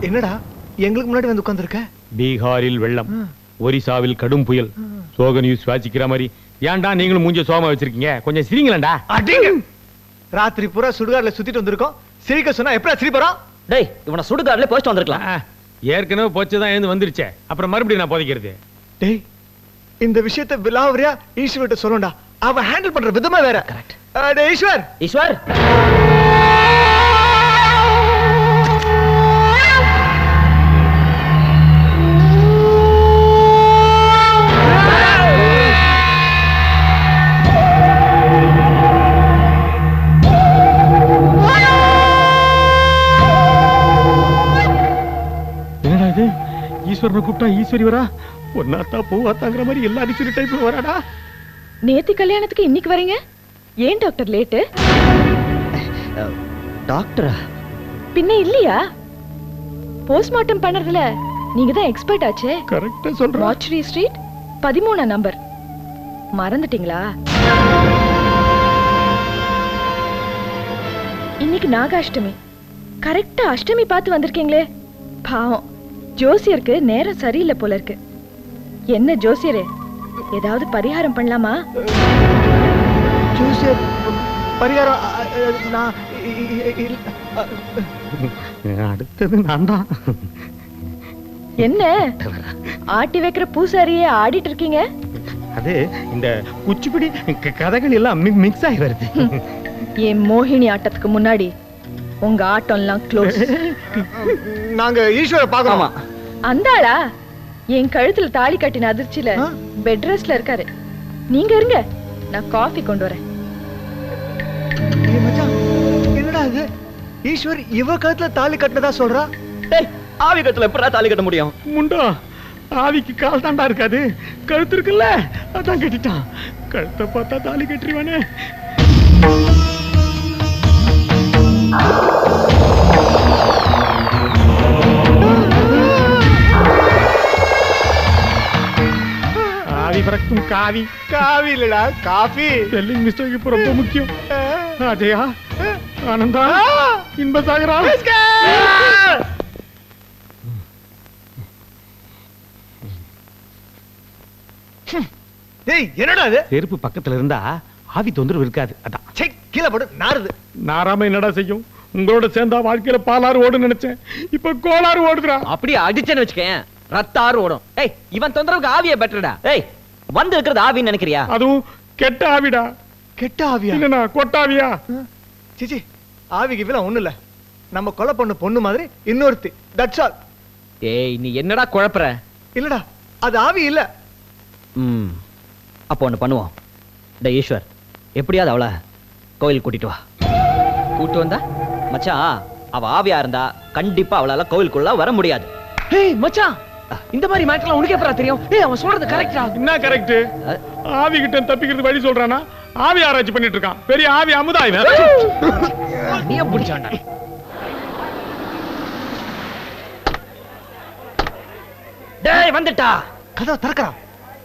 என்னடா எங்களுக்கு முன்னாடி வந்து உட்கார்ந்திருக்க? பீகாரில் வெள்ளம், ஒரிசாவில் கடும் புயல், சோக நியூஸ் வாசிக்கிற மாதிரி. ஏன்டா நீங்களும் மூஞ்ச சோகமா வச்சிருக்கீங்க? கொஞ்சம் சிரிங்களேன்டா. அடிங்க. ராத்திரி பூரா சுடுகாடுல சுத்திட்டு வந்திருக்கோம். சிரிக்க சொன்னா எப்படா சிரிப்பறோம்? டேய், இவனை சுடுகாடுல போஸ்ட் வந்திருக்கலாம். ஏற்கனவே போச்சுதான் எழுந்து வந்துருச்சே, அப்புறம் மறுபடியும் நான் போதிக்கிறது. டேய், இந்த விஷயத்தை விலாவரியா ஈஸ்வர்ட்ட சொல்லணும்டா. அவன் ஹேண்டில் பண்ற விதமா வேற. கரெக்ட். டேய் ஈஸ்வர், ஈஸ்வர் ஈஸ்வரனை கூப்பிட்டா ஈஸ்வரி வரா? ஒன்னாத்தா பூவாத்தாங்கிற மாதிரி எல்லா ஈஸ்வரி டைப்ல வராடா. நேத்து கல்யாணத்துக்கு இன்னைக்கு வரீங்க? ஏன் டாக்டர் லேட்டு? டாக்டரா? பின்ன இல்லையா? போஸ்ட்மார்ட்டம் பண்றதுல நீங்க தான் எக்ஸ்பர்ட் ஆச்சே. கரெக்ட்டா சொல்றேன். Mortuary street 13 number. மறந்துட்டீங்களா? இன்னைக்கு நாகாஷ்டமி. கரெக்டா அஷ்டமி பார்த்து வந்திருக்கீங்களே. பாவம், ஜோசியருக்கு நேரம் சரியில்லை போல இருக்கு. என்ன ஜோசியரே, ஏதாவது பரிகாரம் பண்ணலாமா? ஜோசியர் பரிகாரம்? அடுத்தது நான் தான். என்ன ஆட்டி வைக்கிற பூசாரியே ஆடிட்டு இருக்கீங்க? அது இந்த குச்சிப்பிடி கதைகள் எல்லாம் மிக்ஸ் ஆகி வருது. என் மோகினி ஆட்டத்துக்கு முன்னாடி உங்க ஆட்டம் எல்லாம் க்ளோஸ். நாங்க ஈஸ்வர பார்க்கலாமா? அந்த ஆளா? என் கழுத்துல தாலி கட்டின அதிர்ச்சியில பெட் ரெஸ்ட்ல இருக்காரு. நீங்க இருங்க, நான் காஃபி கொண்டு வரேன். என்னடா இது? ஈஸ்வர் இவ கழுத்துல தாலி கட்டினதா சொல்றா? டேய், ஆவி கழுத்துல எப்படா தாலி கட்ட முடியும்? முண்டா, ஆவிக்கு கால் தாண்டா இருக்காது, கழுத்து இருக்குல்ல, அதான் கட்டிட்டான். கழுத்தை பார்த்தா தாலி கட்டிடுவானே. ஆவி பறக்கும் காவி. காவி இல்லடா, காஃபி. ஸ்பெல்லிங் மிஸ்டேக் இப்ப ரொம்ப முக்கியம். அஜயா, ஆனந்தா, இன்பசாகரா. டேய், என்னடா இது? செருப்பு பக்கத்துல இருந்தா ஆவி தொந்தரவு இருக்காது. அதான். சே, கீழ போடு, நாறுது. நாராம என்னடா செய்யும்? உங்களோட சேர்ந்தா வாழ்க்கையில பாலாறு ஓடுன்னு நினைச்சேன், இப்ப கோளாறு ஓடுதுடா. அப்படியே அடிச்சேன்னு வச்சுக்கேன், ரத்தாறு ஓடும். ஏய், இவன் தொந்தரவுக்கு ஆவியே பெட்டர்டா. ஏய், வந்து இருக்கிறது ஆவின்னு நினைக்கிறியா? அதுவும் கெட்ட ஆவிடா. கெட்ட ஆவியா? இல்லனா கொட்டாவியா? சிச்சி, ஆவிக்கு வில ஒண்ணு இல்ல. நம்ம கொலை பண்ண பொண்ணு மாதிரி இன்னொருத்தி. That's all. ஏய், நீ என்னடா குழப்பற? இல்லடா, அது ஆவி இல்ல. அப்போ ஒண்ணு பண்ணுவோம். டேய் ஈஸ்வர், எப்படியாவது அவளை கோயில் கூட்டிட்டு வா. கூட்டு வந்தா மச்சான், அவ ஆவியா இருந்தா கண்டிப்பா அவளால கோயிலுக்குள்ள வர முடியாது. ஏய் மச்சான், இந்த மாதிரி மேட்டர்லாம் உனக்கு எப்பறா தெரியும்? ஏய், அவன் சொல்றது கரெக்ட்டா? என்ன கரெக்ட்? ஆவி கிட்ட தப்பிக்கிறது வழி சொல்றானா? ஆவி ஆராய்ச்சி பண்ணிட்டு இருக்கான். பெரிய ஆவி அமுதா இவன். நீயே புடிச்சாண்டா. டேய், வந்துட்டா. கதவை திறக்கறா.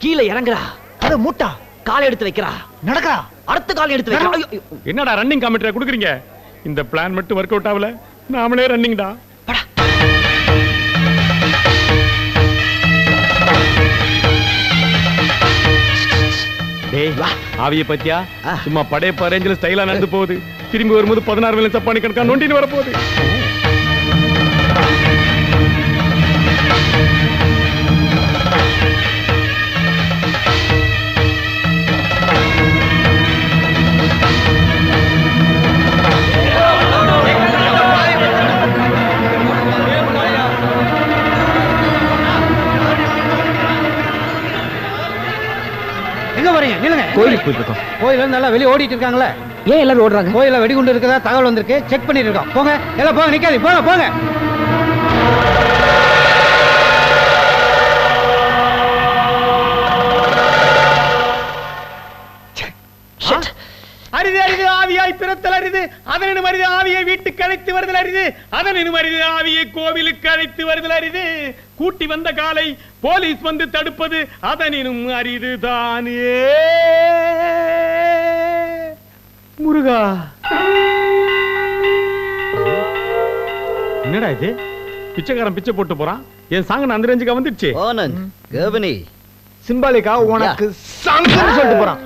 கீழே இறங்குறா. கதவை மூட்டா. காலை எடுத்து வைக்கிறா. நடக்கறா. அடுத்த காலை எடுத்து வைக்கிறா. என்னடா ரன்னிங் கமெண்ட்ரி கொடுக்குறீங்க? இந்த பிளான் மட்டும் வொர்க் அவுட் ஆகல, நாமளே ரன்னிங் தான். டேய், ஆவிய பத்தியா? சும்மா படையப்ப ரேஞ்சில ஸ்டைலா நடந்து போகுது. திரும்பி வரும்போது 16 வேலை சப்பானி கணக்கா நொண்டின்னு வர போகுது. கோயிலுக்கு போயிட்டு இருக்கோம். கோயில நல்லா வெளியே ஓடிட்டு இருக்காங்களே. ஏன் எல்லாரும் ஓடுறாங்க? கோயில வெடிகுண்டு இருக்கதா தகவல் வந்திருக்கு. செக் பண்ணிட்டு இருக்கோம். போங்க, எல்லாம் போங்க, நிக்காதீங்க, போங்க போங்க. அரிது அரிது ஆவியாய் பிறத்தல் அரிது. அதனினும் அரிது ஆவியை வீட்டுக்கு அழைத்து வருதல் அரிது. அதனினும் அரிது ஆவியை கோவிலுக்கு அழைத்து வருதல் அரிது. கூட்டி வந்த காலை போலீஸ் வந்து தடுப்பது அதனினும் அரிது தானே. முருகா, என்னடா இது பிச்சைக்காரன் பிச்சை போட்டு போறான் என் சாங் அந்த ரேஞ்சுக்கு வந்துடுச்சு ஆனந்த் கவனி சிம்பாலிக்கா உனக்கு சாங்குன்னு சொல்லிட்டு போறான்.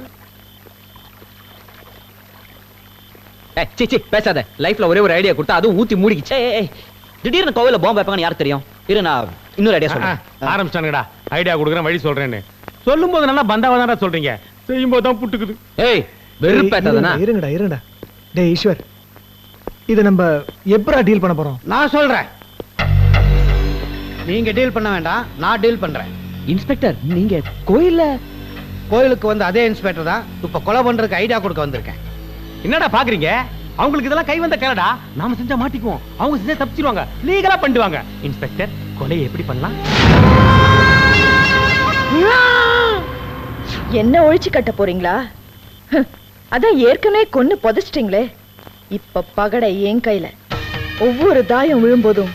சி பேசாத. லைஃப்ல ஒரே ஒரு ஐடியா கொடுத்தா அதுவும் ஊத்தி மூடிக்கிச்சே. திடீர்னு கோவில பாம்பு வைப்பாங்கன்னு யாருக்கு தெரியும்? இரு நான் இன்னொரு ஐடியா சொல்றேன். ஆரம்பிச்சானுங்கடா ஐடியா கொடுக்குறேன் வழி சொல்றேன்னு. சொல்லும் போது நல்லா பந்தாவதாடா சொல்றீங்க, செய்யும் போது தான் புட்டுக்குது. ஏய் வெறுப்பேத்தாதனா? இருங்கடா. டேய் ஈஸ்வர், இத நம்ம எப்பரா டீல் பண்ண போறோம்? நான் சொல்றேன். நீங்க டீல் பண்ண வேண்டாம், நான் டீல் பண்றேன். இன்ஸ்பெக்டர் நீங்க கோயிலுக்கு வந்து அதே இன்ஸ்பெக்டர் தான் இப்ப கொலை பண்றதுக்கு ஐடியா கொடுக்க வந்திருக்கேன். என்னடா பாக்குறீங்க? அவங்களுக்கு இதெல்லாம் கை வந்த கேளடா. நாம செஞ்சா மாட்டிக்குவோம், அவங்க செஞ்சா தப்பிச்சிருவாங்க, லீகலா பண்ணிடுவாங்க. இன்ஸ்பெக்டர் கொலையை எப்படி பண்ணலாம்? என்ன ஒழிச்சு கட்ட போறீங்களா? அதான் ஏற்கனவே கொன்னு புதைச்சிட்டீங்களே. இப்ப பகடை என் கையில. ஒவ்வொரு தாயம் விழும்போதும்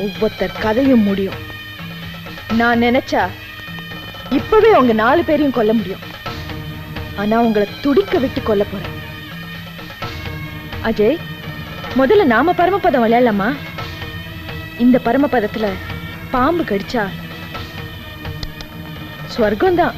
ஒவ்வொருத்தர் கதையும் முடியும். நான் நினைச்சா இப்பவே உங்க 4 பேரையும் கொல்ல முடியும். ஆனா உங்களை துடிக்க விட்டு கொல்ல போறேன். அஜய், முதல்ல நாம பரமபதம் விளையாடலாமா? இந்த பரமபதத்துல பாம்பு கடிச்சா ஸ்வர்க்கம்தான்.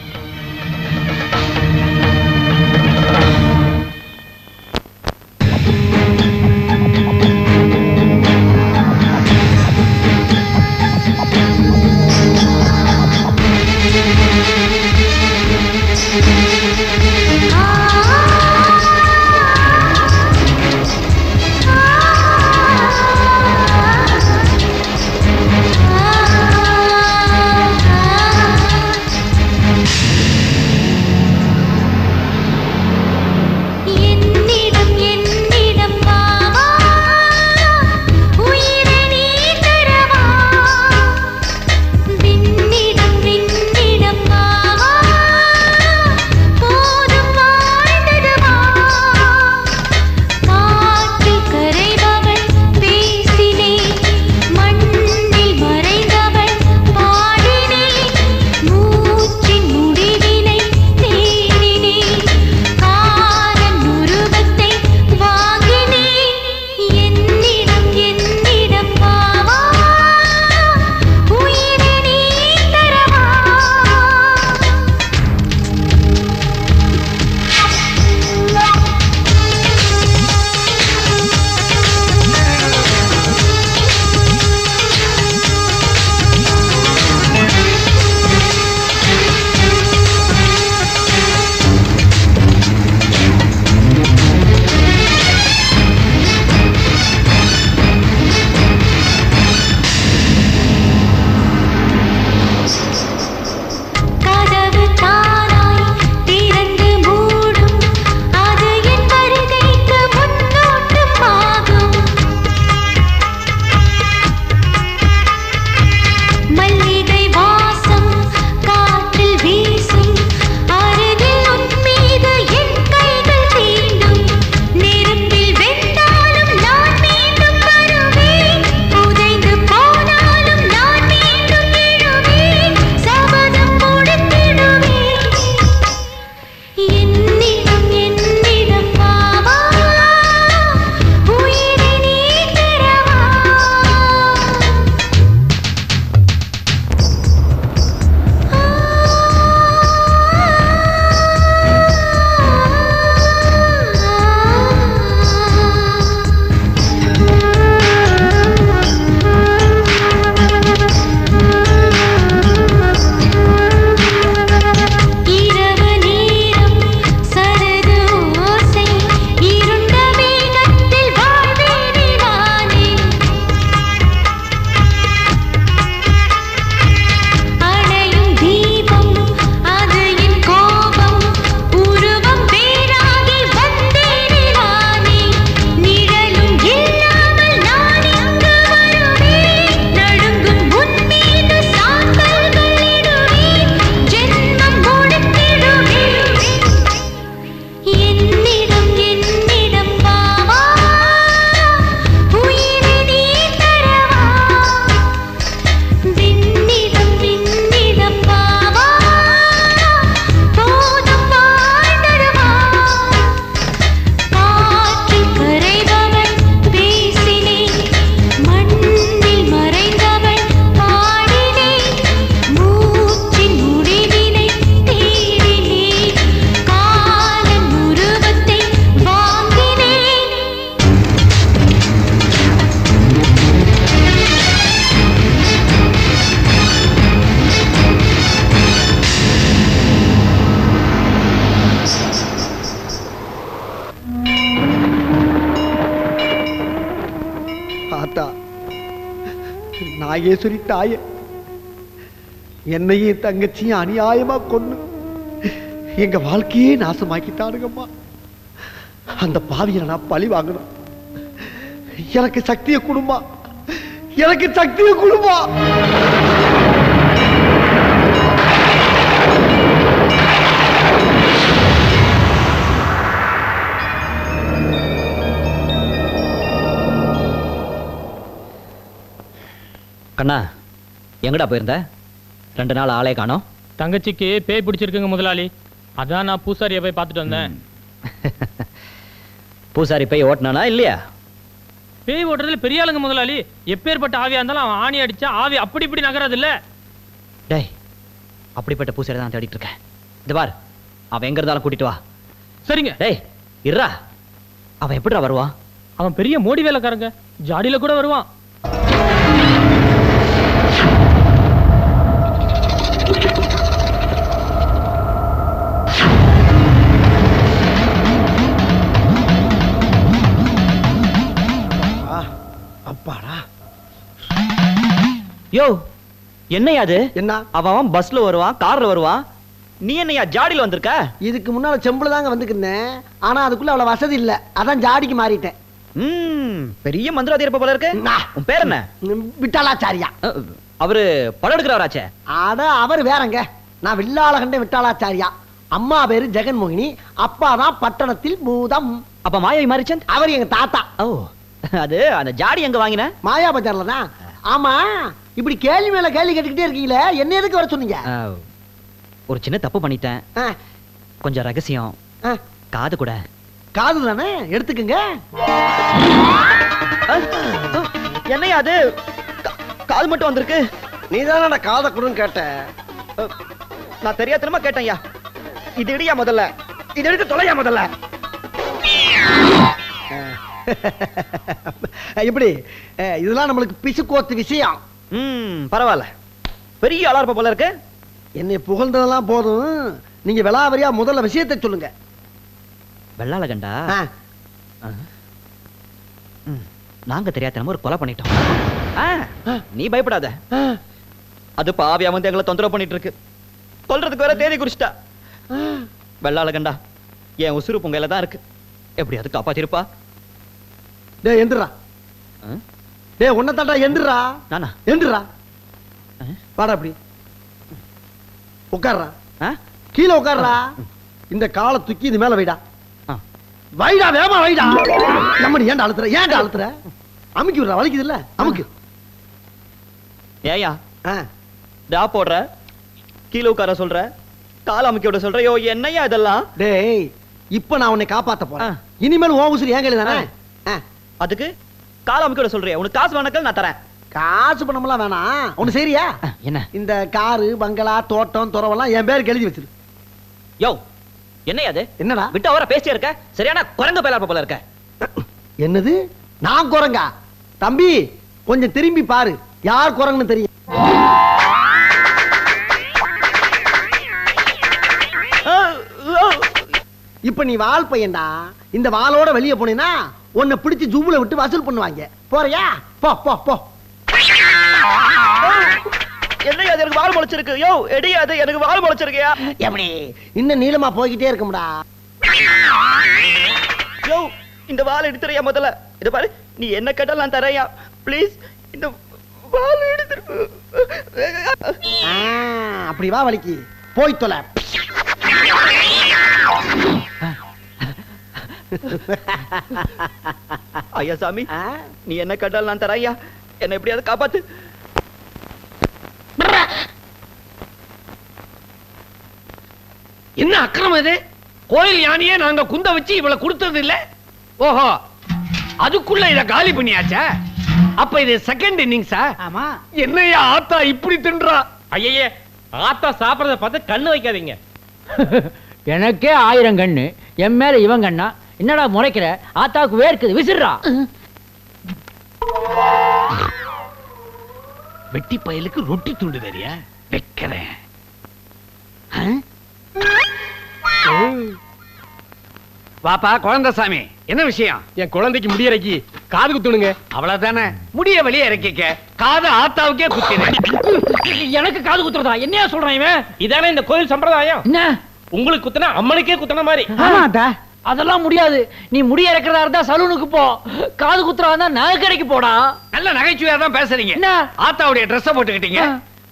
நாகேஸ்வரி தாயே, என்னையும் தங்கச்சியும் அநியாயமா கொன்னு எங்க வாழ்க்கையே நாசமாக்கிட்டானுங்கம்மா. அந்த பாவியை நான் பழி வாங்கணும். எனக்கு சக்தியை கொடுமா, எனக்கு சக்தியை கொடுமா. கண்ணா, எங்கடா போயிருந்த? 2 நாள் ஆளே காணோம். தங்கச்சிக்கு பேய் பிடிச்சிருக்குங்க முதலாளி, அதான் நான் பூசாரியை போய் பார்த்துட்டு வந்தேன். பூசாரி பேய் ஓட்டினானா இல்லையா? பேய் ஓட்டுறதுல பெரிய ஆளுங்க முதலாளி. எப்பேற்பட்ட ஆவியா இருந்தாலும் அவன் ஆணி அடிச்சா ஆவி அப்படி இப்படி நகராது இல்ல. டேய், அப்படிப்பட்ட பூசாரி தான் தேடிட்டு இருக்கேன். இது பார், அவன் எங்க இருந்தாலும் கூட்டிட்டு வா. சரிங்க. டேய் இருடா, அவன் எப்படிடா வருவான்? அவன் பெரிய மோடி வேலைக்காரங்க, ஜாடியில கூட வருவான். அப்பாடா. யோ, என்னையா அது? என்ன? அவன் பஸ்ல வருவான், கார்ல வருவான், நீ என்னையா ஜாடியில வந்திருக்க? இதுக்கு முன்னால செம்புல தாங்க வந்துக்கிருந்தேன். ஆனா அதுக்குள்ள அவ்வளவு வசதி இல்ல, அதான் ஜாடிக்கு மாறிட்டேன். பெரிய மந்திரவாதி இருப்ப போல இருக்கு. உன் பேர் என்ன? விட்டாலாச்சாரியா. அவரு படம் எடுக்கிறவராச்சே. அட அவர் வேறங்க. நான் வில்லாளகண்ட விட்டாலாச்சாரியா. அம்மா பேரு ஜெகன்மோகினி, அப்பா தான் பட்டணத்தில் பூதம். அப்ப மாயாவி மாரிச்சந்த் அவர் எங்க தாத்தா. ஓ, அது அந்த ஜாடி எங்க வாங்கின? மாயா பஜார்ல தான். ஆமா, இப்படி கேள்வி மேல கேள்வி கேட்டுக்கிட்டே இருக்கீங்களே, என்ன எதுக்கு வர சொன்னீங்க? ஒரு சின்ன தப்பு பண்ணிட்டேன், கொஞ்சம் ரகசியம். காது கூட. காது தானே, எடுத்துக்கங்க. என்னையா அது? காது மட்டும் வந்திருக்கு. நீ தானே காதை கொடுன்னு கேட்ட. நான் தெரியாதனமா கேட்டேன்யா. இது இடியா முதல்ல, இது எடுத்து தொலையா முதல்ல. இப்படி இதெல்லாம் நம்மளுக்கு பிசுக்கோத்து விஷயம். பரவாயில்ல, பெரிய ஆளா இருப்ப போல இருக்கு. என்னை புகழ்ந்ததெல்லாம் போதும், நீங்க விளாவரியா முதல்ல விஷயத்தை சொல்லுங்க. வெள்ளாளகண்டா, நாங்க தெரியாதனமா ஒரு கொலை பண்ணிட்டோம். நீ பயப்படாத. அது பாவியா வந்து எங்களை தொந்தரவு பண்ணிட்டு இருக்கு. கொல்றதுக்கு வேற தேதி குறிச்சிட்டா. வெள்ளாளகண்டா, என் உசுறு பொங்கையில தான் இருக்கு. எப்படியாவது காப்பாத்திருப்பா. டேய் எந்திரா. டேய் உன்னை தாண்டா, எந்திரா. நானா? எந்திரா. வாடா அப்படி உட்கார்றா. கீழே உட்கார்றா. இந்த காலை தூக்கி இது மேல வைடா. வைடா, வேமா வைடா. நம்ம ஏன்டா அழுத்துற? ஏன்டா அழுத்துற? அமுக்கி விடுறா, வலிக்குது இல்ல, அமுக்கு. ஏயா டா போடுற, கீழே உட்கார சொல்ற, கால் அமுக்கி விட சொல்ற. யோ, என்னையா இதெல்லாம்? டேய், இப்ப நான் உன்னை காப்பாத்த போறேன். இனிமேல் ஓ உசுறு ஏன் கையில தானே. அதுக்கு கால் அமுக்கி விட சொல்றியா? உனக்கு காசு வேணாக்கள் நான் தரேன். காசு பணமெல்லாம் வேணாம். ஒண்ணு சரியா? என்ன? இந்த காரு, பங்களா, தோட்டம், துறவெல்லாம் என் பேருக்கு எழுதி வச்சிரு. யோ, என்னையா அது? என்னடா விட்டு அவரை பேசியா இருக்க? சரியான குரங்கு பேலா போல இருக்க. என்னது? நான் குரங்கா? தம்பி கொஞ்சம் திரும்பி பாரு, யார் குரங்குன்னு தெரியும். இப்ப நீ வால் பையன்டா. இந்த வாளோட வெளியே போனீன்னா உன்னை பிடிச்சு ஜூல விட்டு வசூல் பண்ணுவாங்க. போறியா? போ போ போ. என்னையா அது? எனக்கு வால் முளைச்சிருக்கு. யோ, எடியா அது? எனக்கு வால் முளைச்சிருக்கியா? எப்படி இன்னும் நீளமா போய்கிட்டே இருக்கும்டா. யோ, இந்த வால் எடுத்துறியா முதல்ல? இது பாரு, நீ என்ன கேட்டாலும் நான் தரையா. ப்ளீஸ், இந்த வால் எடுத்துரு. அப்படி வா, வலிக்கு போய் தொலை. ஐயா சாமி, நீ என்ன கேட்டாலும் நான் தரையா. என்ன எப்படியாவது காப்பாத்து. என்ன அக்கிரமம் இது? கோயில் யானையே நாங்க குந்த வச்சு இவளை கொடுத்தது இல்ல. ஓஹோ, அதுக்குள்ள இத காலி பண்ணியாச்சா? அப்ப இது செகண்ட் இன்னிங்ஸா? ஆமா. என்னையா ஆத்தா இப்படி தின்றா? ஐயே, ஆத்தா சாப்பிடறத பார்த்து கண்ணு வைக்காதீங்க. எனக்கே 1000 கண்ணு, என் மேல இவன் கண்ணா? என்னடா முறைக்கிற? ஆத்தாவுக்கு வேர்க்குது, விசிறா. வெட்டி பயலுக்கு ரொட்டி துண்டு தெரியா? வைக்கிறேன். வாப்பா குழந்தைசாமி, என்ன விஷயம்? என் குழந்தைக்கு முடியறக்கி காது குத்துணுங்க. அவ்வளவுதானே. முடிய வெளியே இறக்கிக்க. காது ஆத்தாவுக்கே குத்தினேன். எனக்கு காது குத்துறதா? என்னையா சொல்றான் இவன்? இதானே இந்த கோயில் சம்பிரதாயம். என்ன உங்களுக்கு குத்துனா அம்மனுக்கே குத்துன மாதிரி. அதெல்லாம் முடியாது. நீ முடிய இறக்கிறதா இருந்தா சலூனுக்கு போ. காது குத்துறதா இருந்தா நகை கடைக்கு போடா. நல்ல நகைச்சுவையா தான் பேசுறீங்க. என்ன? ஆத்தாவுடைய ட்ரெஸ் போட்டுக்கிட்டீங்க,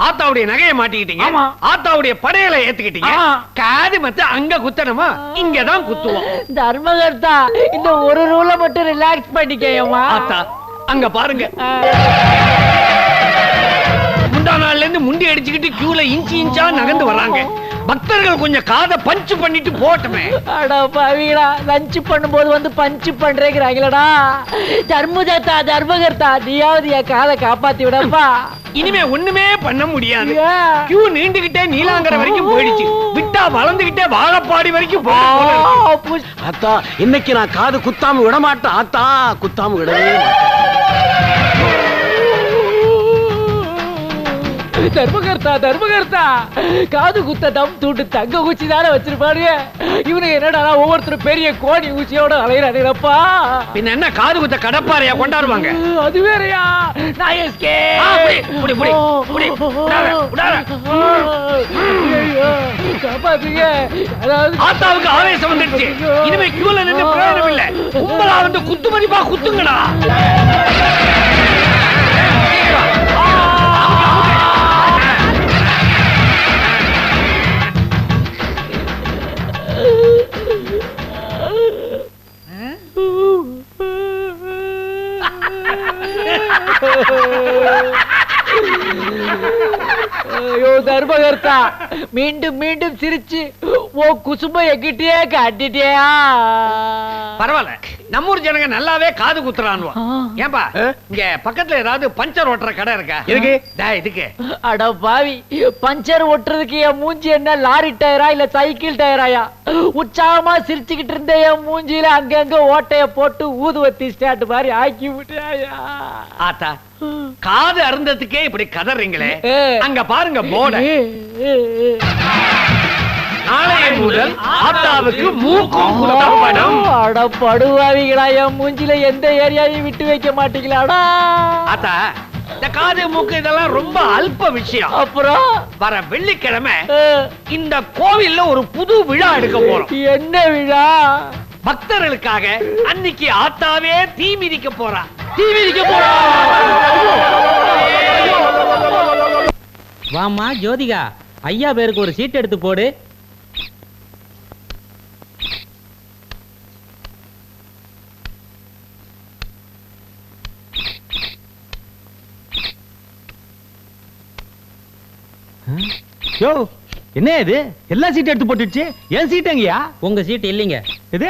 ஆத்தாவுடைய நகையை மாட்டிக்கிட்டீங்க, ஆமா. ஆத்தாவுடைய படையலை ஏத்துக்கிட்டீங்க. காது மத்த அங்க குத்தணுமா? இங்கதான் குத்துவோம். தர்மகர்த்தா, இந்த ஒரு ரூல மட்டும் ரிலாக்ஸ் பண்ணிக்கேயம்மா. ஆத்தா அங்க பாருங்க. முந்தா நாள்ல இருந்து முண்டி அடிச்சுக்கிட்டு கியூல இன்ச்சு இன்ச்சா நகர்ந்து வர்றாங்க. பக்தர்கள் கொஞ்சம் காதை பஞ்ச் பண்ணிட்டு போட்டுமே. அட பாவிகளா, லஞ்ச் பண்ணும்போது வந்து பஞ்ச் பண்றேங்கிறாங்களடா. தர்மகர்த்தா, நீயாவது என் காதை காப்பாத்தி விடப்பா. இனிமே ஒண்ணுமே பண்ண முடியாது. கியூ நீண்டுகிட்டே நீலாங்கரை வரைக்கும் போயிடுச்சு. விட்டா வளர்ந்துகிட்டே வாழப்பாடி வரைக்கும் போயிடுச்சு. ஆத்தா, இன்னைக்கு நான் காது குத்தாம விட மாட்டேன். ஆத்தா, குத்தாம விடவே தர்மகர்த்தா, காது குத்த தம் தூண்டு தங்க ஊச்சி தானே வச்சிருப்பாருங்க. இவனுக்கு என்னடா ஒவ்வொருத்தரும் பெரிய கோணி ஊச்சியோட அலையிறானுங்கப்பா. பின்ன என்ன காது குத்த கடப்பாறையா கொண்டாடுவாங்க? அது வேறயா? நான் எஸ்கே. காப்பாத்துங்க. ஆத்தாவுக்கு ஆவேசம் வந்துடுச்சு. இனிமே கியூல நின்று பிரயோஜனம் இல்ல. கும்பலா வந்து குத்து மதிப்பா குத்துங்கடா. ஐயோ தர்மகர்த்தா, மீண்டும் மீண்டும் சிரிச்சு ஓ குசும்ப எங்கிட்டே காட்டிட்டியா? பரவாயில்ல, நம்ம ஊர் ஜனங்க நல்லாவே காது குத்துறானுவா. ஏன்பா இங்க பக்கத்துல ஏதாவது பஞ்சர் ஓட்டுற கடை இருக்கா? இதுக்கு அட பாவி, பஞ்சர் ஓட்டுறதுக்கு என் மூஞ்சி என்ன லாரி டயரா இல்ல சைக்கிள் டயராயா? உற்சாகமா சிரிச்சுக்கிட்டு இருந்த என் மூஞ்சியில அங்கங்க ஓட்டைய போட்டு ஊதுவத்தி ஸ்டாண்ட் மாதிரி ஆக்கி விட்டாயா? ஆத்தா, காது அருந்ததுக்கே இப்படி கதறீங்களே, அங்க பாருங்க போர்டு. நாளைய முதல் ஆத்தாவுக்கு மூக்கும் குத்தப்படும். அட படுவாவிகளா, என் மூஞ்சில எந்த ஏரியாவையும் விட்டு வைக்க மாட்டீங்களாடா? ஆத்தா, இந்த காது மூக்கு இதெல்லாம் ரொம்ப அல்ப விஷயம். அப்புறம் வர வெள்ளிக்கிழமை இந்த கோவில்ல ஒரு புது விழா எடுக்க போறோம். என்ன விழா? பக்தர்களுக்காக அன்னைக்கு ஆத்தாவே தீ மிதிக்க போறா. வாமா ஜோதிகா, ஐயா பேருக்கு ஒரு சீட் எடுத்து போடு. யோ, என்ன இது? எல்லா சீட்டும் எடுத்து போட்டுடுச்சு. என் சீட் எங்கயா? உங்க சீட் இல்லைங்க. இது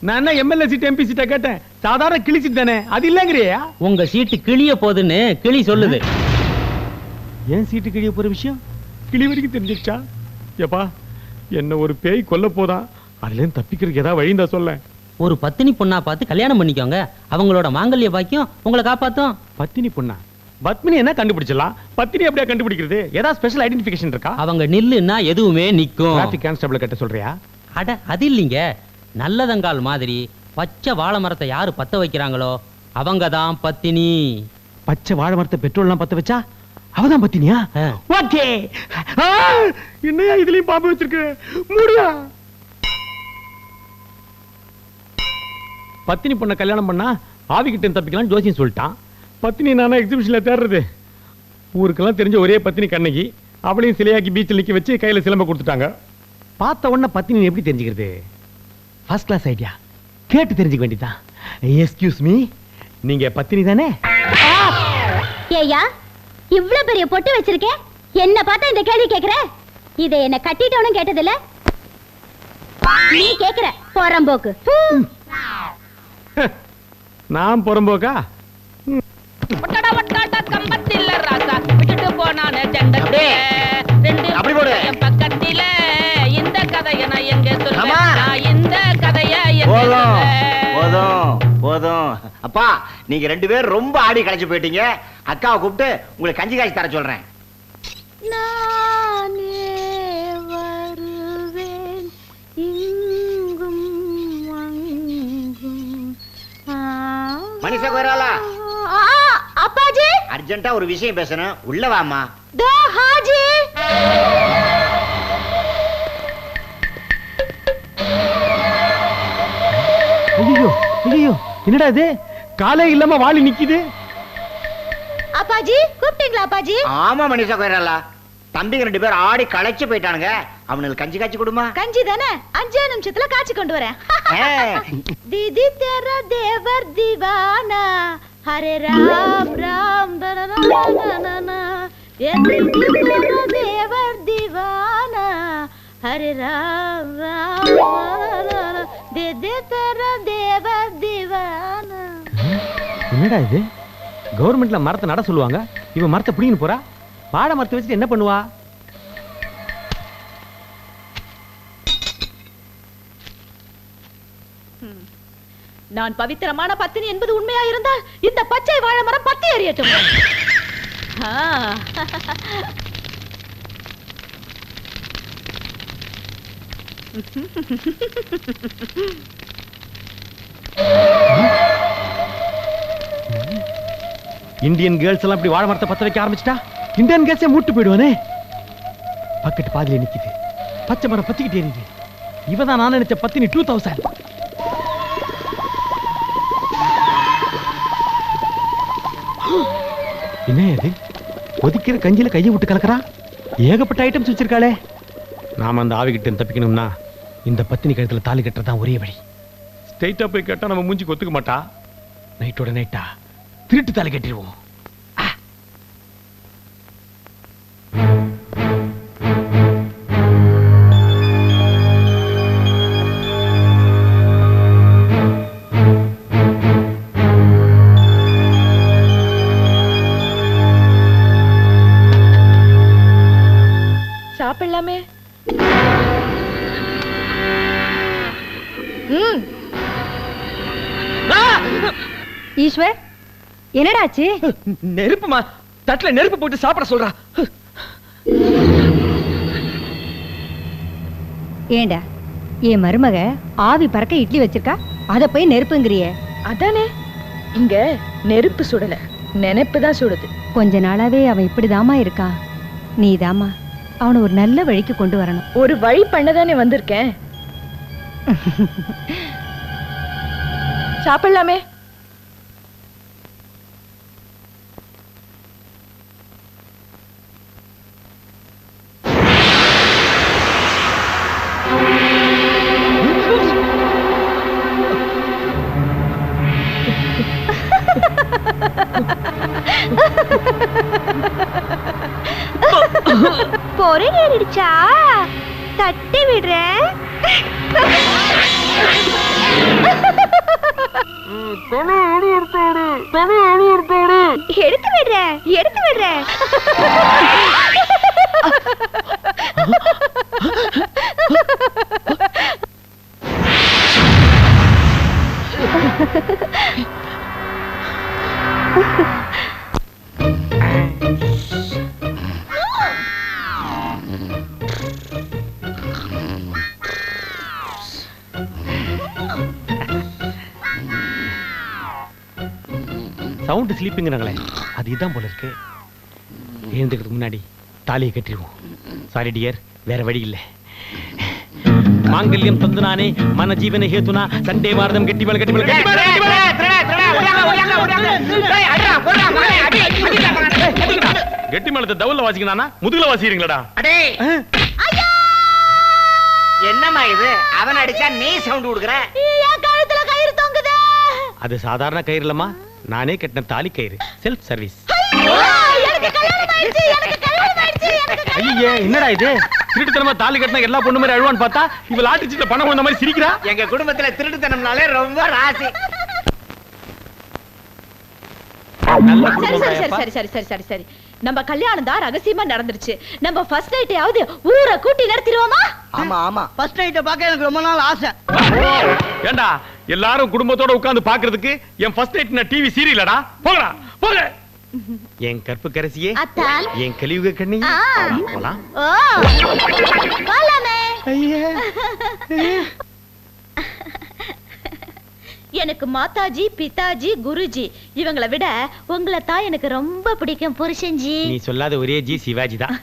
நான் என்ன எம்எல்ஏ சீட், எம்பி சீட்டா கேட்டேன்? சாதாரண கிளி சீட் தானே, அது இல்லங்கறியா? உங்க சீட்டு கிளிய போகுதுன்னு கிளி சொல்லுது. என் சீட்டு கிளிய போற விஷயம் கிளி வரைக்கும் தெரிஞ்சிச்சா? ஏப்பா, என்ன ஒரு பேய் கொல்ல போதா, அதுல இருந்து தப்பிக்கிறதுக்கு ஏதாவது வழி இருந்தா சொல்ல. ஒரு பத்தினி பொண்ணா பார்த்து கல்யாணம் பண்ணிக்கோங்க. அவங்களோட மாங்கல்ய பாக்கியம் உங்களை காப்பாத்தும். பத்தினி பொண்ணா? பத்மினி என்ன கண்டுபிடிச்சலாம், பத்தினி எப்படியா கண்டுபிடிக்கிறது? ஏதாவது ஸ்பெஷல் ஐடென்டிஃபிகேஷன் இருக்கா? அவங்க நில்லுன்னா எதுவுமே நிக்கும். டிராஃபிக் கான்ஸ்டபிள் கிட்ட சொல்றியா? அட அது இல்லைங்க, நல்லதங்கால் மாதிரி பச்சை வாழை மரத்தை யாரு பத்த வைக்கிறாங்களோ அவங்க தான் பத்தினி. பச்சை வாழை மரத்தை பெட்ரோல்லாம் பத்த வச்சா அவதான் பத்தினியா? ஓகே. என்னையா இதுலயும் பாம்பு வச்சிருக்கு? முடியா? பத்தினி பொண்ண கல்யாணம் பண்ணா ஆவி கிட்ட தப்பிக்கலாம் ஜோசியம் சொல்லிட்டான். பத்தினி நானா எக்ஸிபிஷன்ல தேடுறது? ஊருக்கெல்லாம் தெரிஞ்ச ஒரே பத்தினி கண்ணகி, அவளையும் சிலையாக்கி பீச்சில் நிக்க வச்சு கையில சிலம்ப கொடுத்துட்டாங்க. பார்த்த உடனே பத்தினி எப்படி தெரிஞ்சுக்கிறது? ஃபர்ஸ்ட் கிளாஸ் ஐடியா, கேட்டு தெரிஞ்சுக்க வேண்டியதான். எஸ்கியூஸ் மீ, நீங்க பத்தினி தானே? ஏயா, இவ்ளோ பெரிய பொட்டு வச்சிருக்கேன், என்ன பார்த்தா இந்த கேள்வி கேக்குற? இதை என்ன கட்டிட்டவனும் கேட்டதில்ல, நீ கேக்குற போறம்போக்கு. நான் புறம்போக்கா? அப்படி போடு. பக்கத்தில இந்த கதைய நான் எங்க சொல்றேன், இந்த கதைய போதும். அப்பா, நீங்க ரெண்டு பேரும் ரொம்ப ஆடி களைச்சு போயிட்டீங்க. அக்காவை கூப்பிட்டு உங்களுக்கு கஞ்சி காய்ச்சி தர சொல்றேன். நானே வருவேன் இங்கும் அங்கும். மனிஷா கோயிராலா அப்பாஜி அர்ஜென்ட்டா ஒரு விஷயம் பேசணும், உள்ள வாமா. தோ ஹாஜி. ஐயோ ஐயோ, என்னடா இது காலே இல்லாம வாளி நிக்குது. அப்பாஜி கூப்பிட்டீங்களா அப்பாஜி? ஆமா மனிஷா கோயிராலா, தம்பிங்க 2 பேர் ஆடி களைச்சு போயிட்டானுங்க. அவனுக்கு கஞ்சி காய்ச்சி கொடுமா. கஞ்சி தானே, 5 நிமிஷத்துல காய்ச்சி கொண்டு வரேன். दीदी तेरा देवर दीवाना हरे राम राम ना ये दीदी तेरा देवर दीवाना हरे राम राम दीदी तेरा देवर दीवाना. என்னடா இது, கவர்மெண்ட்ல மரத்தை நட சொல்லுவாங்க, இவன் மரத்தை பிடிங்கன்னு போறா. வாழை மரத்தை வச்சுட்டு என்ன பண்ணுவா? நான் பவித்திரமான பத்தினி என்பது உண்மையா இருந்தால் இந்த பச்சை வாழை மரம் பத்தி எறியட்டும். இந்தியன் கேர்ள்ஸ் எல்லாம் இப்படி வாழை மரத்தை பத்த வைக்க ஆரம்பிச்சிட்டா இந்தியன் கேர்ள்ஸே மூட்டு போயிடுவானே. பக்கெட் பாதியில நிக்குது, பச்சை மரம் பத்திக்கிட்டே எரியுது. இவதான் நான் நினைச்ச பத்தினி 2000. என்ன இது, கொதிக்கிற கஞ்சியில கையை விட்டு கலக்கிறா. ஏகப்பட்ட ஐட்டம்ஸ் வச்சிருக்காளே. நாம அந்த ஆவிகிட்ட தப்பிக்கணும்னா இந்த பத்தினி கழுத்துல தாலி கட்டுறதான் ஒரே வழி. ஸ்ட்ரைட்டா போய் கேட்டா நம்ம மூஞ்சி கொத்துக்க மாட்டா. நைட்டோட நைட்டா திருட்டு தாலி கட்டிடுவோம். சாப்பிடலாமே. ஈஸ்வர் என்னடாச்சு? நெருப்புமா, தட்டுல நெருப்பு போட்டு சாப்பிட சொல்றா. ஏண்டா என் மருமக ஆவி பறக்க இட்லி வச்சிருக்கா, அத போய் நெருப்புங்கிறியே? அதானே, இங்க நெருப்பு சுடல, நினைப்பு தான் சுடுது. கொஞ்ச நாளாவே அவன் இப்படிதாமா இருக்கான். நீதாமா அவனை ஒரு நல்ல வழிக்கு கொண்டு வரணும். ஒரு வழி பண்ணதானே வந்திருக்கேன். சாப்பிடலாமே. பொறை ஏறிடுச்சா? தட்டி விடுறேன். எடுத்து விடுறேன், எடுத்து விடுறேன். சவுண்ட் ஸ்லீப்பிங்கிறாங்களே, அது இதான் போல இருக்கு. எழுந்துக்கிறதுக்கு முன்னாடி தாலியை கட்டிடுவோம். சாரி டியர், வேற வழி இல்லை. மாங்கல்யம் தந்துனானே மன ஜீவன ஹேதுனா சண்டே மார்தம் கெட்டிவள் கெட்டிவள் கெட்டி மேலத்தை தவுல வாசிக்கணானா முதுகுல வாசிக்கிறீங்களா? என்னம்மா இது, அவன் அடிச்சா நீ சவுண்ட் கொடுக்குற? கழுத்துல கயிறு தொங்குதே. அது சாதாரண கயிறு இல்லம்மா, நானே கட்டின தாலி கயிறு, செல்ஃப் சர்வீஸ். ஐயே, என்னடா இது, திருட்டுத்தனமா தாலி கட்டின எல்லா பொண்ணு மாதிரி அழுவான்னு பார்த்தா இவ லாட்டிச்சிட்ட பணம் கொண்ட மாதிரி சிரிக்கிறா. எங்க குடும்பத்துல திருட்டுத்தனம்னாலே ரொம்ப ராசி. சரி சரி சரி சரி சரி, நம்ம கல்யாணம் தான் ரகசியமா நடந்துருச்சு. நம்ம ஃபர்ஸ்ட் நைட்யாவது ஊரை கூட்டி நடத்திடுவோமா? ஆமா ஆமா, ஃபர்ஸ்ட் நைட்ட பார்க்க எனக்கு ரொம்ப நாள் ஆசை. ஏண்டா எல்லாரும் குடும்பத்தோட உட்கார்ந்து பாக்குறதுக்கு என் ஃபர்ஸ்ட் நைட் டிவி சீரியலடா. போங்கடா போங்க. என் கற்பு கரசியே, என் கலியுக கண்ணியே, போலாம். எனக்கு மாதாஜி, பிதாஜி, குருஜி இவங்களை விட உங்களை தான் எனக்கு ரொம்ப பிடிக்கும் புருஷன்ஜி. நீ சொல்லாத ஒரே ஜி சிவாஜி தான்.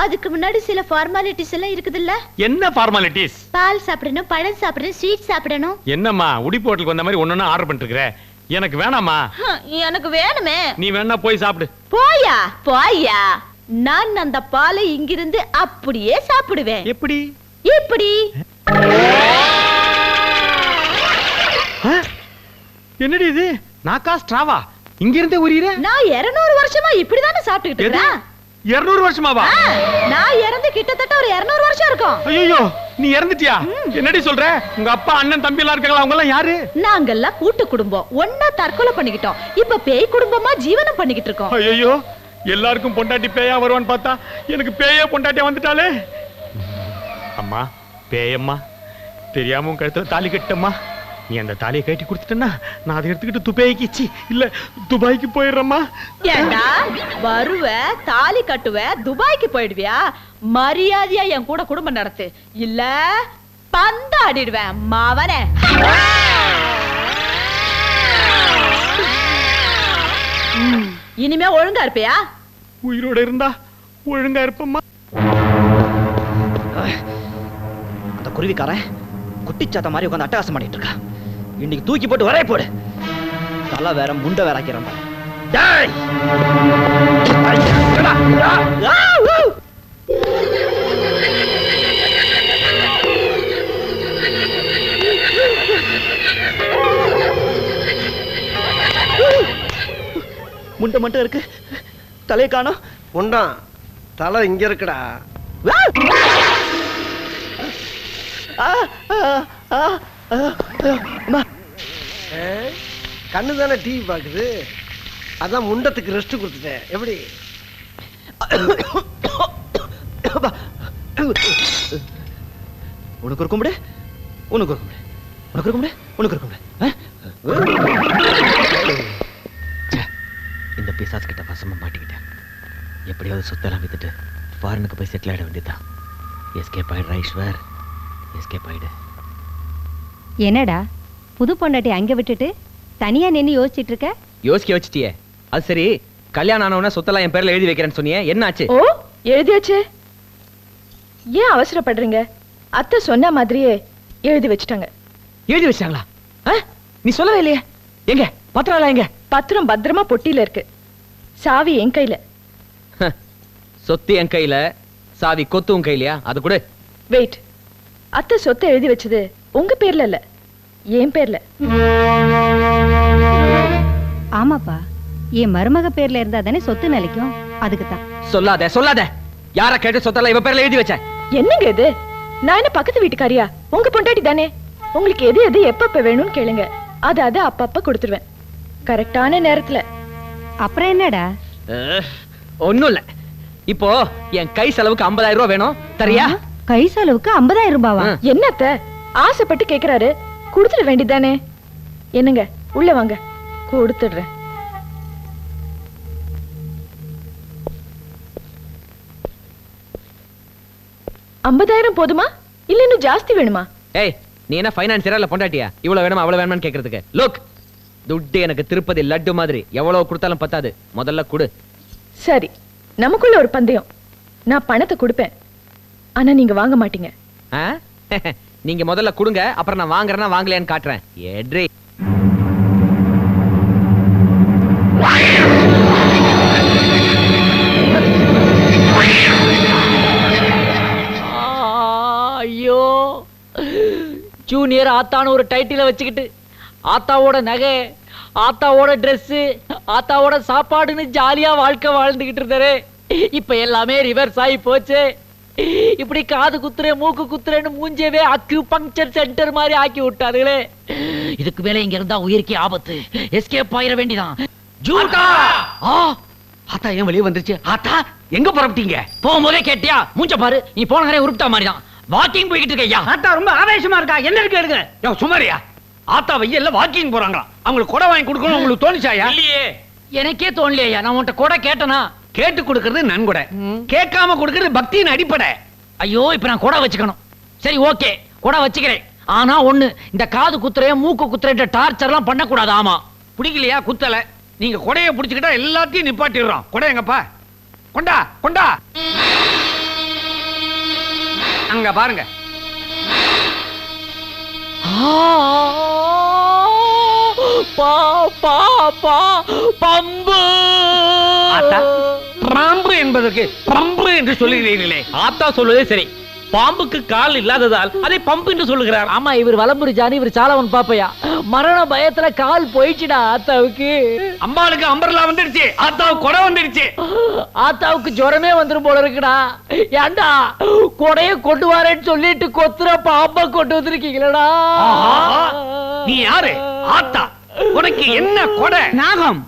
அதுக்கு முன்னாடி சில ஃபார்மாலிட்டிஸ் எல்லாம் இருக்குதுல்ல. என்ன ஃபார்மாலிட்டிஸ்? பால் சாப்பிடணும், பழம் சாப்பிடணும், ஸ்வீட் சாப்பிடணும். என்னம்மா உடிப்பு ஹோட்டலுக்கு வந்த மாதிரி ஒன்னொன்னு ஆர்டர் பண்ணிட்டு இருக்கற? எனக்கு வேணாமா? எனக்கு வேணுமே. நீ வேணா போய் சாப்பிடு. போயா போயா, நான் அந்த பாலை இங்கிருந்து அப்படியே சாப்பிடுவேன். எப்படி? இப்படி. என்னடி இது? நாக்கா ஸ்ட்ராவா இங்க இருந்தே உரியற? நான் 200 வருஷமா இப்படிதானே சாப்பிட்டுக்கிட்டு இருக்கேன். 200 வருஷமாவா? நான் இறந்து கிட்டத்தட்ட ஒரு 200 வருஷம் இருக்கும். ஐயோ, நீ இறந்துட்டியா? என்னடி சொல்ற? உங்க அப்பா அண்ணன் தம்பி எல்லாம் இருக்காங்களா? அவங்க எல்லாம் யாரு? நாங்கெல்லாம் கூட்டு குடும்பம், ஒண்ணா தற்கொலை பண்ணிக்கிட்டோம். இப்ப பேய் குடும்பமா ஜீவனம் பண்ணிக்கிட்டு இருக்கோம். ஐயோ, எல்லாருக்கும் பொண்டாட்டி பேயா வருவான்னு பார்த்தா எனக்கு பேயா பொண்டாட்டியா வந்துட்டாலே. அம்மா பேயம்மா, தெரியாம உன் கழுத்துல தாலி கட்டம்மா. நீ அந்த தாலியை கட்டி கொடுத்துட்டா நான் அதை எடுத்துக்கிட்டு துபாய்க்கு இல்ல துபாய்க்கு போயிடுறேம்மா. ஏண்டா வருவ, தாலி கட்டுவ, துபாய்க்கு போயிடுவியா? மரியாதையா என் கூட குடும்பம் நடத்து, இல்ல பந்தாடிடுவேன் மாவனே. இனிமே ஒழுங்கா இருப்பியா? உயிரோட இருந்தா ஒழுங்கா இருப்பம்மா. அந்த குருவிக்காரன் குட்டிச்சாத்த மாதிரி உட்காந்து அட்டகாசம் பண்ணிட்டு இருக்கா. இன்னைக்கு தூக்கி போட்டு வரைய போடு. தலை வேற முண்டை வேற ஆக்கிறான். முண்டை மட்டும் இருக்கு, தலையை காணோம். முண்டா தலை இங்க இருக்குடா. கண்ணு தானே டிவி பாக்குது, அதான் முண்டத்துக்கு ரெஸ்ட் கொடுத்துட்டேன். எப்படி? உனக்கு ஒரு கும்பிடு, உனக்கு ஒரு கும்பிடு, உனக்கு ஒரு கும்பிடு, உனக்கு ஒரு கும்பிடு. இந்த பிசாஸ் கிட்ட வசமா மாட்டிக்கிட்டேன். எப்படியாவது சொத்தெல்லாம் வித்துட்டு ஃபாரினுக்கு போய் செட்டில் ஆயிட வேண்டியதான். எஸ்கேப் ஆயிடுறா ஈஸ்வர், எஸ்கேப் ஆயிடு. என்னடா புது பொண்டாட்டி அங்க விட்டுட்டு தனியா நின்னு யோசிச்சிட்டு இருக்க? யோசிக்க வச்சிட்டியே, அது சரி. கல்யாணம் ஆனவன சொத்தெல்லாம் என் பேர்ல எழுதி வைக்கிறேன்னு சொன்னியே, என்ன ஆச்சு? ஓ, எழுதியாச்சு. ஏன் அவசரப்படுறீங்க? அத்தை சொன்ன மாதிரியே எழுதி வச்சுட்டாங்க. எழுதி வச்சாங்களா? நீ சொல்லவே இல்லையே. எங்க பத்திரம்? எங்க பத்திரம்? பத்திரமா பொட்டியில இருக்கு. சாவி என் கையில. சொத்து என் கையில, சாவி கொத்து உன் கையிலையா? அது கூட வெயிட், அத்தை சொத்தை எழுதி வச்சது உங்க பேர்ல இல்ல, என் பேர்ல. ஆமாப்பா, என் மருமக பேர்ல இருந்தா தானே சொத்து நிலைக்கும். அதுக்கு தான். சொல்லாத சொல்லாத. யார கேட்டு சொத்தெல்லாம் இவ பேர்ல எழுதி வச்ச? என்னங்க இது? நான் என்ன பக்கத்து வீட்டுக்காரியா? உங்க பொண்டாட்டி தானே. உங்களுக்கு எது எது எப்ப வேணும்னு கேளுங்க, அது அப்பப்ப கொடுத்துருவேன் கரெக்டான நேரத்துல. அப்புறம் என்னடா? ஒண்ணும் இல்ல. இப்போ என் கை செலவுக்கு 50,000 ரூபாய் வேணும், தரியா? கை செலவுக்கு 50,000 ரூபாவா? என்னத்த ஆசைப்பட்டு கேக்குறாரு, கொடுத்துட வேண்டியதானே. என்னங்க உள்ள வாங்க, கொடுத்துடுறேன். $50,000 போதுமா இல்ல இன்னும் ஜாஸ்தி வேணுமா? ஏய், நீ என்ன ஃபைனான்சியரா இல்ல பொண்டாட்டியா? இவ்வளவு வேணுமா அவ்வளவு வேணுமான்னு கேக்குறதுக்கு? லுக், துட்டு எனக்கு திருப்பதி லட்டு மாதிரி, எவ்வளவு கொடுத்தாலும் பத்தாது. முதல்ல கொடு. சரி, நமக்குள்ள ஒரு பந்தயம். நான் பணத்தை கொடுப்பேன், ஆனா நீங்க வாங்க மாட்டீங்க. நீங்க முதல்ல கொடுங்க, அப்புறம் நான் வாங்குறேன்னா வாங்கலையான்னு காட்டுறேன். ஏட்ரி. ஐயோ, ஜூனியர் ஆத்தான்னு ஒரு டைட்டில வச்சுக்கிட்டு ஆத்தாவோட நகை, ஆத்தாவோட ட்ரெஸ், ஆத்தாவோட சாப்பாடுன்னு ஜாலியா வாழ்க்கை வாழ்ந்துகிட்டு இருந்தாரு. இப்ப எல்லாமே ரிவர்ஸ் ஆகி போச்சு. இப்படி காது குத்துறேன் மூக்கு குத்துறேன்னு மூஞ்சவே அக்யூபங்க்சர் சென்டர் மாதிரி ஆக்கி விட்டாருங்களே. இதுக்கு மேல இங்க இருந்தா உயிருக்கு ஆபத்து. எஸ்கேப் ஆயிர வேண்டிதான். ஜூட்டா ஆத்தா ஏன் வெளியே வந்துருச்சு? ஆத்தா எங்க புறப்பட்டீங்க? போகும்போதே கேட்டியா? மூஞ்ச பாரு, நீ போன நேரம் உருப்பிட்டா மாதிரிதான். வாக்கிங் போய்கிட்டு இருக்கையா? ஆத்தா ரொம்ப ஆவேசமா இருக்கா. என்ன இருக்கு எடுங்க. சுமாரியா? ஆத்தா வெயில்ல வாக்கிங் போறாங்களா? அவங்களுக்கு கொடை வாங்கி கொடுக்கணும் உங்களுக்கு தோணுச்சாயா? இல்லையே, எனக்கே தோணலையா. நான் உன்கிட்ட கொடை கேட்டனா? கேட்டு கொடுக்கறது நன்கொடை, கேட்காம கொடுக்கறது பக்தியின் அடிப்படை. ஐயோ, இப்ப நான் கொடை வச்சுக்கணும். சரி ஓகே, கொடை வச்சுக்கிறேன். ஆனா ஒண்ணு, இந்த காது குத்துறைய மூக்கு குத்துற டார்ச்சர் எல்லாம் பண்ணக்கூடாது. ஆமா, பிடிக்கலையா? குத்தல. நீங்க கொடையை பிடிச்சுக்கிட்டா எல்லாத்தையும் நிப்பாட்டிடுறோம். கொடை எங்கப்பா? கொண்டா கொண்டா. அங்க பாருங்க. பம்பு பாம்பு என்பதற்கு பம்பு என்று சொல்லுகிறீர்களே. ஆத்தா சொல்வதே சரி. பாம்புக்கு கால் இல்லாததால் அதை பம்பு என்று சொல்லுகிறார். ஆமா, இவர் வலம்புரி ஜானி, இவர் சாலவன் பாப்பையா. மரண பயத்துல கால் போயிடுச்சுடா ஆத்தாவுக்கு. அம்பாளுக்கு அம்பர்லா வந்துடுச்சு, ஆத்தாவுக்கு கொடை வந்துடுச்சு. ஆத்தாவுக்கு ஜுரமே வந்துரும் போல இருக்குடா. ஏண்டா கொடைய கொண்டு வரேன்னு சொல்லிட்டு கொத்துற பாம்பை கொண்டு வந்திருக்கீங்களா? நீ யாரு? ஆத்தா, உனக்கு என்ன கொடை? நாகம்.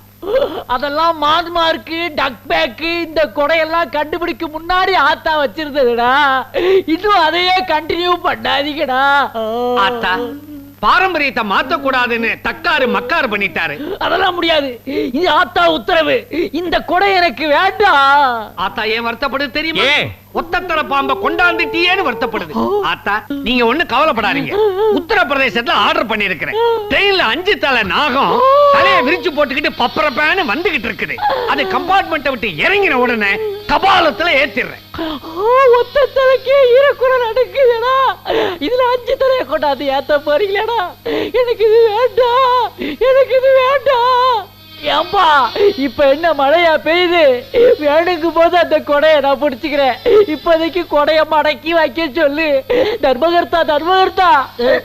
அதெல்லாம் மான்மார்க்கு டக் பேக்கு இந்த கொடையெல்லாம் கண்டுபிடிக்க முன்னாடி ஆத்தா வச்சிருந்ததுடா. இன்னும் அதையே கண்டினியூ பண்ணாதீங்கடா. ஆத்தா பாரம்பரியத்தை மாத்த கூடாதுன்னு தக்காரு மக்காரு பண்ணிட்டாரு. அதெல்லாம் முடியாது. இது ஆத்தா உத்தரவு. இந்த கொடை எனக்கு வேண்டாம். ஆத்தா ஏன் வருத்தப்படுது தெரியுமா? ஒத்தத்தர பாம்ப கொண்டாந்துட்டியேன்னு வருத்தப்படுது. ஆத்தா நீங்க ஒண்ணு கவலைப்படாதீங்க. உத்தரப்பிரதேசத்துல ஆர்டர் பண்ணிருக்கிறேன். ட்ரெயின்ல 5 தலை நாகம் தலையை விரிச்சு போட்டுக்கிட்டு பப்பரப்பேன்னு வந்துகிட்டு இருக்குது. அது கம்பார்ட்மெண்ட்டை விட்டு இறங்கின உடனே கபாலத்துல ஏத்திடுறேன். ஒத்த தலைக்கே ஈரக்குறல் அடக்குதுடா. இதுல 5 தலையை கொண்டாந்து ஏத்த போறீங்களா? எனக்கு இது வேண்டாம், எனக்கு இது வேண்டாம். ஏம்பா இப்ப என்ன மழையா பெய்யுது? வேணுங்கும் போது அந்த கொடையை நான் பிடிச்சுக்கிறேன். இப்போதைக்கு கொடைய மடக்கி வைக்க சொல்லு. தர்மகர்த்தா தர்மகர்த்தா,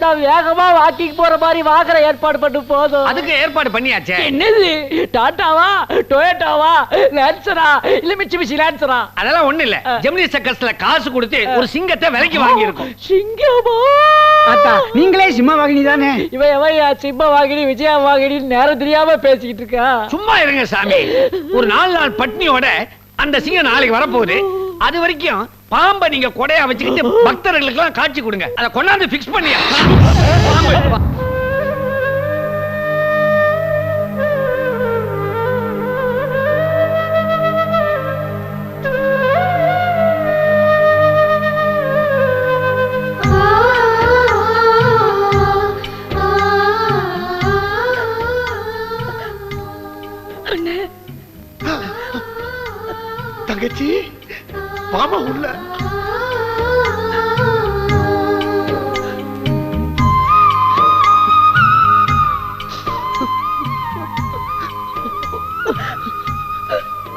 நான் வேகமா வாக்கிங் போற மாதிரி வாங்குற ஏற்பாடு பண்ணு. போதும். அதுக்கு ஏற்பாடு பண்ணியாச்சே. என்னது? டாட்டாவா, டொயோட்டாவா, லான்சரா, இல்ல மிட்சுபிஷி லான்சரா? அதெல்லாம் ஒண்ணு இல்ல. ஜெமினி சர்க்கஸ்ல காசு கொடுத்து ஒரு சிங்கத்தை விலைக்கு வாங்கி இருக்கோம். சிங்கமா? நீங்களே சிம்ம வாகினி தானே? இவன் எவன் சிம்ம வாகினி விஜயா வாகினி நேரம் தெரியாம பேசிக்கிட்டு இருக்கா? சும்மா இருங்க சாமி. ஒரு 4 நாள் பட்னியோட அந்த சிங்கம் நாளைக்கு வரப்போகுது. அது வரைக்கும் பாம்பை நீங்க கொடையா வச்சுக்கிட்டு பக்தர்களுக்கு எல்லாம் காட்சி கொடுங்க. அதை கொண்டாந்து பிக்ஸ் பண்ணியா? தங்கச்சி பாமா உள்ள.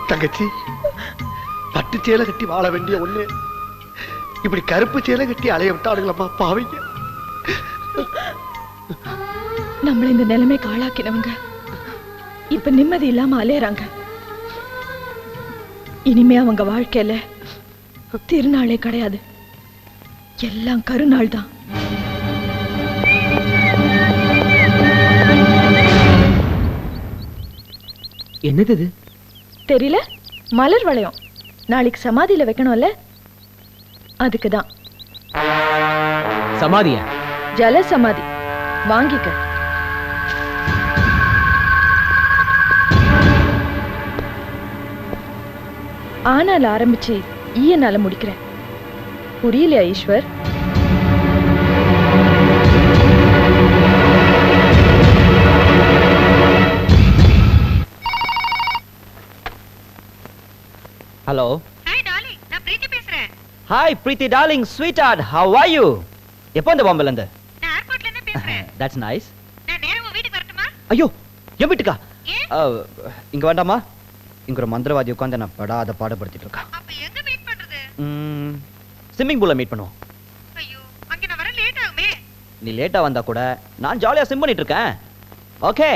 தங்கச்சி பட்டு சேலை கட்டி வாழ வேண்டிய ஒண்ணு இப்படி கருப்பு சேலை கட்டி அலைய விட்டாடுங்களம்மா பாவீங்க. நம்மள இந்த நிலைமைக்கு ஆளாக்கினவங்க இப்ப நிம்மதி இல்லாம அலையறாங்க. இனிமே அவங்க வாழ்க்கையில திருநாளே கிடையாது, எல்லாம் கருநாள் தான். என்னது இது? தெரியல, மலர் வளையம். நாளைக்கு சமாதியில வைக்கணும்ல, அதுக்குதான். சமாதியா? ஜல சமாதி. வாங்கிக்க. ஆனால ஆரம்பிச்சு ஈயனால முடிக்கிறேன். புரியலையா ஈஸ்வர்? ஹலோ. ஹாய் டார்லிங், நான் பிரீத்தி பேசுறேன். Hi Preethi darling, sweet heart, how are you? எப்போ இந்த பாம்பேல இருந்து? நான் ஏர்போர்ட்ல இருந்து பேசுறேன். That's nice. நான் நேரா உங்க வீட்டுக்கு வரட்டுமா? ஐயோ, என் வீட்டுக்கா? இங்க வேண்டாமா? இங்க ஒரு மந்திரவாதி உட்கார்ந்து நான் படாத பாடுபடுத்திட்டு இருக்கான். அப்ப எங்க மீட் பண்றது? ஸ்விம்மிங் பூல்ல மீட் பண்ணுவோம். ஐயோ, அங்க நான் வர லேட் ஆகுமே. நீ லேட்டா வந்தா கூட நான் ஜாலியா ஸ்விம் பண்ணிட்டு இருக்கேன். Okay,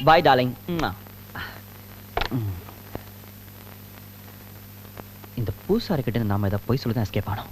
bye darling. இந்த பூசாரி கிட்ட நாம ஏதாவது பொய் சொல்லி தான் எஸ்கேப் ஆனோம்.